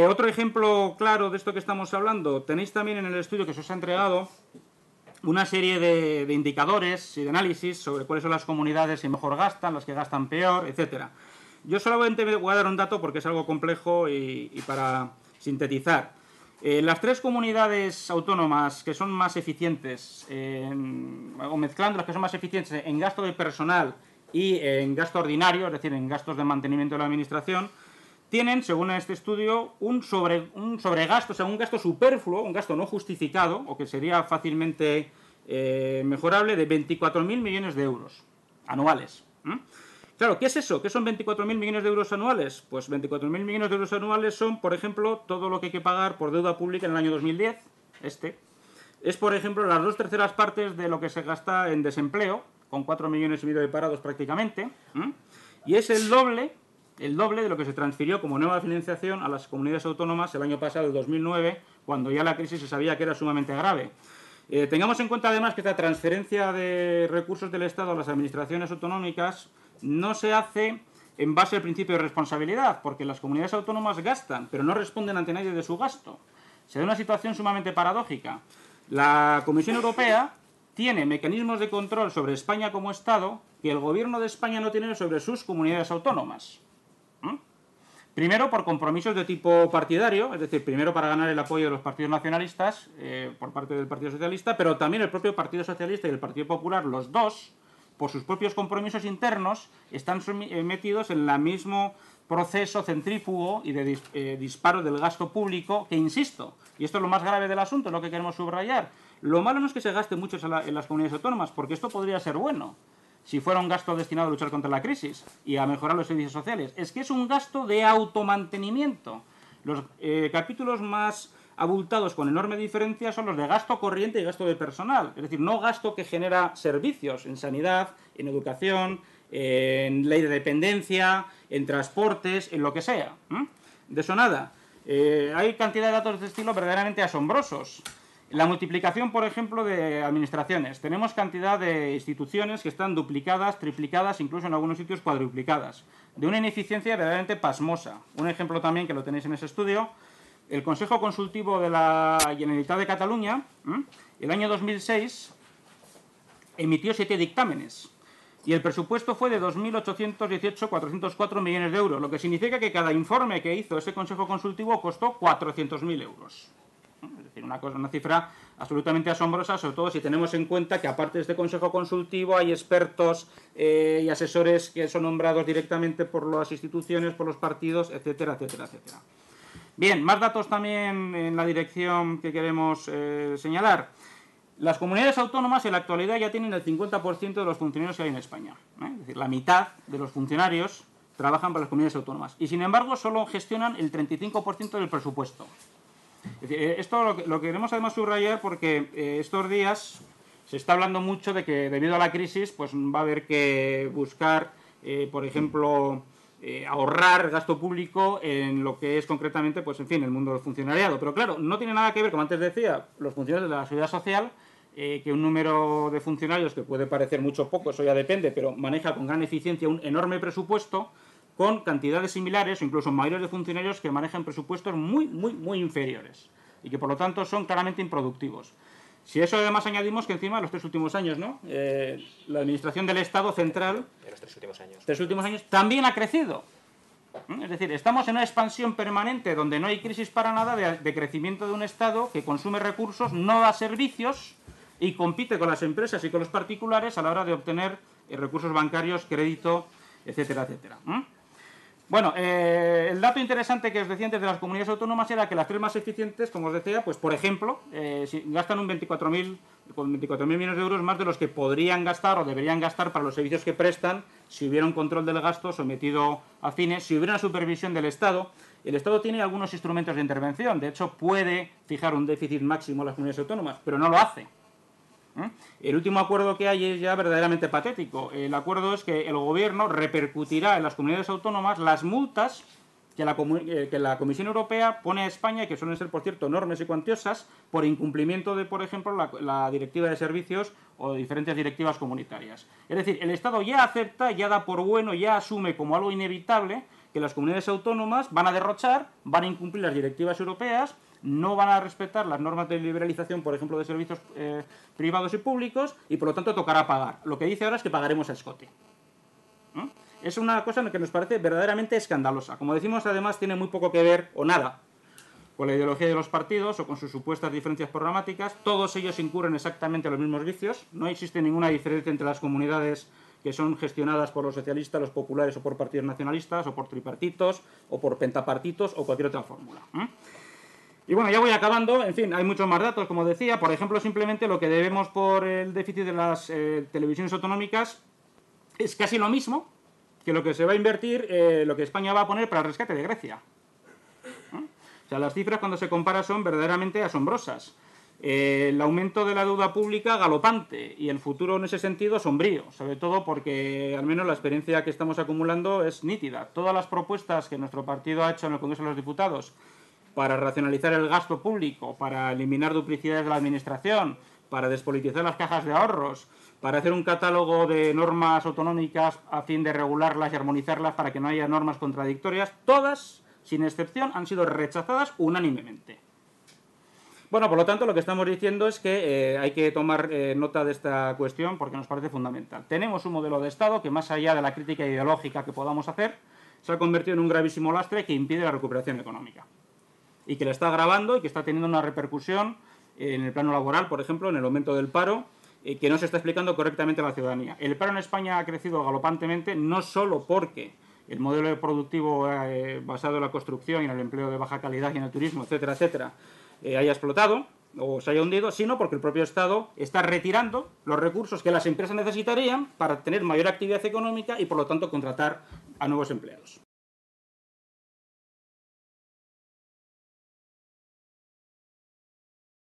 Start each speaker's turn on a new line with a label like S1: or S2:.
S1: Otro ejemplo claro de esto que estamos hablando, tenéis también en el estudio que se os ha entregado una serie de indicadores y de análisis sobre cuáles son las comunidades que mejor gastan, las que gastan peor, etcétera. Yo solamente voy a dar un dato porque es algo complejo y para sintetizar. Las tres comunidades autónomas que son más eficientes, o mezclando las que son más eficientes en gasto de personal y en gasto ordinario, es decir, en gastos de mantenimiento de la administración, tienen, según este estudio, un sobregasto, o sea, un gasto superfluo, un gasto no justificado, o que sería fácilmente mejorable, de 24.000 millones de euros anuales. Claro, ¿qué es eso? ¿Qué son 24.000 millones de euros anuales? Pues 24.000 millones de euros anuales son, por ejemplo, todo lo que hay que pagar por deuda pública en el año 2010, es, por ejemplo, las 2/3 partes de lo que se gasta en desempleo, con 4,5 millones de parados prácticamente, y es el doble de lo que se transfirió como nueva financiación a las comunidades autónomas el año pasado, el 2009, cuando ya la crisis se sabía que era sumamente grave. Tengamos en cuenta además que esta transferencia de recursos del Estado a las administraciones autonómicas no se hace en base al principio de responsabilidad, porque las comunidades autónomas gastan, pero no responden ante nadie de su gasto. Se da una situación sumamente paradójica. La Comisión Europea tiene mecanismos de control sobre España como Estado que el gobierno de España no tiene sobre sus comunidades autónomas. Primero, por compromisos de tipo partidario, es decir, primero para ganar el apoyo de los partidos nacionalistas por parte del Partido Socialista, pero también el propio Partido Socialista y el Partido Popular, los dos, por sus propios compromisos internos, están metidos en el mismo proceso centrífugo y de disparo del gasto público que, insisto, y esto es lo más grave del asunto, es lo que queremos subrayar, lo malo no es que se gaste mucho en las comunidades autónomas, porque esto podría ser bueno si fuera un gasto destinado a luchar contra la crisis y a mejorar los servicios sociales. Es que es un gasto de automantenimiento. Los capítulos más abultados con enorme diferencia son los de gasto corriente y gasto de personal. Es decir, no gasto que genera servicios en sanidad, en educación, en ley de dependencia, en transportes, en lo que sea. De eso nada. Hay cantidad de datos de este estilo verdaderamente asombrosos. La multiplicación, por ejemplo, de administraciones. Tenemos cantidad de instituciones que están duplicadas, triplicadas, incluso en algunos sitios cuadruplicadas. De una ineficiencia verdaderamente pasmosa. Un ejemplo también, que lo tenéis en ese estudio, el Consejo Consultivo de la Generalitat de Cataluña, el año 2006, emitió 7 dictámenes. Y el presupuesto fue de 2.818.404 millones de euros, lo que significa que cada informe que hizo ese Consejo Consultivo costó 400.000 euros. Es decir, una cifra absolutamente asombrosa, sobre todo si tenemos en cuenta que aparte de este Consejo Consultivo hay expertos y asesores que son nombrados directamente por las instituciones, por los partidos, etcétera, etcétera, etcétera. Bien, más datos también en la dirección que queremos señalar. Las comunidades autónomas en la actualidad ya tienen el 50% de los funcionarios que hay en España. Es decir, la mitad de los funcionarios trabajan para las comunidades autónomas. Y sin embargo, solo gestionan el 35% del presupuesto. Es decir, esto lo queremos además subrayar porque estos días se está hablando mucho de que debido a la crisis pues va a haber que buscar, por ejemplo, ahorrar gasto público en lo que es concretamente, pues en fin, el mundo del funcionariado. Pero claro, no tiene nada que ver, como antes decía, los funcionarios de la seguridad social, que un número de funcionarios que puede parecer mucho poco, eso ya depende, pero maneja con gran eficiencia un enorme presupuesto, con cantidades similares o incluso mayores de funcionarios que manejan presupuestos muy inferiores y que por lo tanto son claramente improductivos. Si eso además añadimos que encima en los 3 últimos años, ¿no? La administración del Estado central en los 3 últimos años también ha crecido. Es decir, estamos en una expansión permanente donde no hay crisis para nada de crecimiento de un Estado que consume recursos, no da servicios y compite con las empresas y con los particulares a la hora de obtener recursos bancarios, crédito, etcétera, etcétera. Bueno, el dato interesante que os decía antes de las comunidades autónomas era que las tres más eficientes, como os decía, pues por ejemplo, gastan un 24.000 millones de euros más de los que podrían gastar o deberían gastar para los servicios que prestan si hubiera un control del gasto sometido a fines, si hubiera una supervisión del Estado. El Estado tiene algunos instrumentos de intervención, de hecho puede fijar un déficit máximo a las comunidades autónomas, pero no lo hace. El último acuerdo que hay es ya verdaderamente patético. El acuerdo es que el gobierno repercutirá en las comunidades autónomas las multas que la Comisión Europea pone a España, y que suelen ser, por cierto, enormes y cuantiosas, por incumplimiento de, por ejemplo, la Directiva de Servicios o diferentes directivas comunitarias. Es decir, el Estado ya acepta, ya da por bueno, ya asume como algo inevitable que las comunidades autónomas van a derrochar, van a incumplir las directivas europeas, no van a respetar las normas de liberalización, por ejemplo, de servicios privados y públicos, y por lo tanto tocará pagar. Lo que dice ahora es que pagaremos a escote, ¿no? Es una cosa que nos parece verdaderamente escandalosa. Como decimos, además, tiene muy poco que ver, o nada, con la ideología de los partidos o con sus supuestas diferencias programáticas. Todos ellos incurren exactamente los mismos vicios. No existe ninguna diferencia entre las comunidades que son gestionadas por los socialistas, los populares o por partidos nacionalistas, o por tripartitos, o por pentapartitos, o cualquier otra fórmula. Y bueno, ya voy acabando. En fin, hay muchos más datos, como decía. Por ejemplo, simplemente lo que debemos por el déficit de las televisiones autonómicas es casi lo mismo que lo que se va a invertir, lo que España va a poner para el rescate de Grecia. O sea, las cifras cuando se compara son verdaderamente asombrosas. El aumento de la deuda pública galopante y el futuro en ese sentido sombrío, sobre todo porque al menos la experiencia que estamos acumulando es nítida. Todas las propuestas que nuestro partido ha hecho en el Congreso de los Diputados para racionalizar el gasto público, para eliminar duplicidades de la administración, para despolitizar las cajas de ahorros, para hacer un catálogo de normas autonómicas a fin de regularlas y armonizarlas para que no haya normas contradictorias, todas, sin excepción, han sido rechazadas unánimemente. Bueno, por lo tanto, lo que estamos diciendo es que hay que tomar nota de esta cuestión porque nos parece fundamental. Tenemos un modelo de Estado que, más allá de la crítica ideológica que podamos hacer, se ha convertido en un gravísimo lastre que impide la recuperación económica. Y que la está agravando y que está teniendo una repercusión en el plano laboral, por ejemplo, en el aumento del paro, que no se está explicando correctamente a la ciudadanía. El paro en España ha crecido galopantemente, no solo porque el modelo productivo basado en la construcción y en el empleo de baja calidad y en el turismo, etcétera, etcétera, haya explotado o se haya hundido, sino porque el propio Estado está retirando los recursos que las empresas necesitarían para tener mayor actividad económica y, por lo tanto, contratar a nuevos empleados.